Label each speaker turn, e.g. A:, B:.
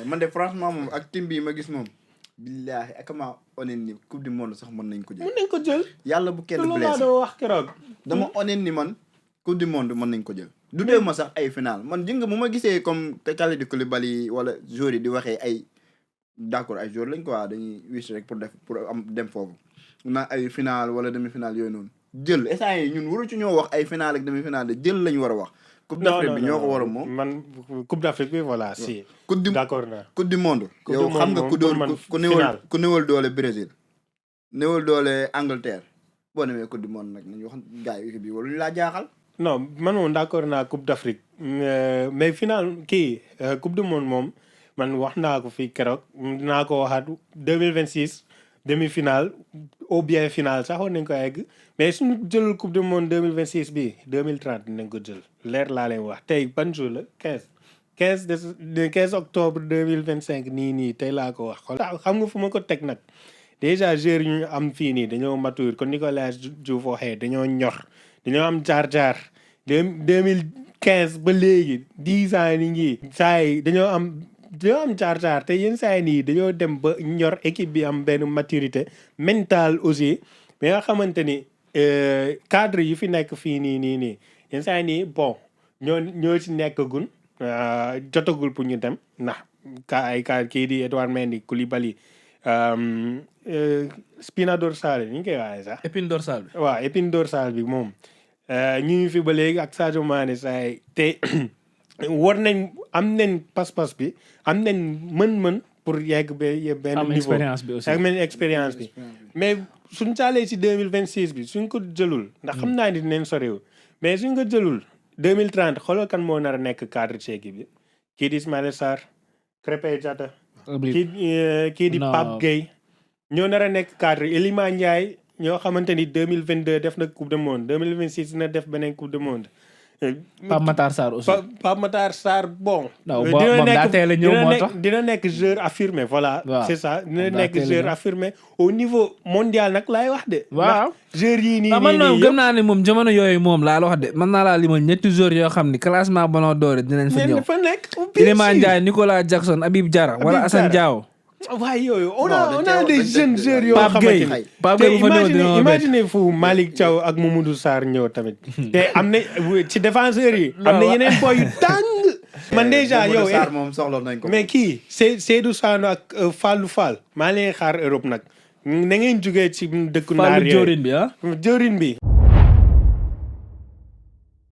A: man de franchement moom ak team bi ma gis moom. billaahi ak ma honnête ni coupe du monde sax mën nañ ko jël. yàlla bu kenn blessé
B: doo wax keroog.
A: dama honnête ni man coupe du monde mën nañ ko jël. du dee ma sax ay final man jëng mu ma gisee comme Kalidou Koulibaly wala joueurs yi di waxee ay d'accord ay joueurs lañ quoi dañuy wish rek pour am dem foofu. na ay final wala demi final yooyu noonu jël instant yi ñun waru ci ñoo wax ay final ak demi final de jël lañu war a wax. coupe d'Afrique bi ñoo ko war a moom
B: man coupe d'Afrique bi voilà si. d'accord naa
A: coupe du monde. yow xam nga ku néewal doole Brésil. néewal doole Angleterre boo demee coupe du monde nag nañu wax gars yi bi wala ñu laa jaaxal.
B: non man moom d'accord naa coupe d'Afrique mais final coupe du monde moom man wax naa ko fii keroog naa ko waxaat 2026 demi-finale ou bien finale sax war nañ ko egg mais suñu jëlul coupe du monde 2026 bi 2030 nañ ko jël leer laa leen wax tey ban jour la 15 octobre 2025 nii tey laa ko wax. xam nga fu ma ko teg nag déjà joueurs yu ñu am fii nii dañoo mature kon Nicolas Diouf waxee dañoo ñor dañoo am jaar-jaar 2015 ba léegi 10 ans ni ngi saa yi dañoo am jaar-jaar te yenn saa yi nii dañoo dem ba ñor équipe bi am benn maturité mentale aussi mais nga xamante ni cadre yi fi nekk fii nii yenn saa yi nii bon ñoo ci nekkagul jotagul pour ñu dem ndax kii di Edouard Mendy Koulibaly spina dorsale ni ñu koy waxee sax.
C: épine dorsale bi.
B: waaw épine dorsale bi moom ñu ngi fi ba léegi ak Sadio Mané saa yi te war nañ am nañ pas-pas bi am nañ mën-mën pour yegg benn niveau.
C: am expérience bi aussi
B: ak benn expérience bi mais suñ caalee ci 2026 bi suñ ko jëlul ndax xam naa ni dinañ sorewu mais suñ ko jëlul 2030 xoolal kan moo nar a nekk cadre ci équipe bi kii di Ismaïla Sarr Krépin Diatta kii di Pape Gueye ñoo nar a nekk cadre Iliman Ndiaye ñoo xamante ni 2022 def na coupe du monde 2026 dina def beneen coupe du monde.
C: Pape Matar Sarr aussi.
B: Pape Matar Sarr bon.
C: moom daa teel a ñëw moo tax
B: dina nekk joueur affirmé voilà.
C: waaw
B: c'est ça dina nekk joueur affirmé au niveau mondial nag laay wax de.
C: waaw
B: joueurs yii nii
C: man noonu gëm naa ne moom jamono yooyu moom laa la wax de mën naa laa limal ñetti joueurs yoo xam ni classement Ballon d'Or dinañ fa ñëw.
B: fa nekk
C: Iliman Ndiaye Nicolas Jackson Habib Diarra wala Assane Diao.
B: waaye yooyu on a des jeunes joueurs yoo xamante ni
C: Pape Gueye bu fa ñëw
B: imagine fu Malick Thiaw ak Mamadou Sarr ñëw tamit te am na ci défenseurs yi am na yeneen boy yu tàng man déjà yow
A: Sarr moom soxla nañ ko
B: mais kii Seydou Sano ak Fallou Fall maa leen xaar Europe nag na ngeen jógee ci dëkku naar
C: jëwrin bi
B: jëwrin bi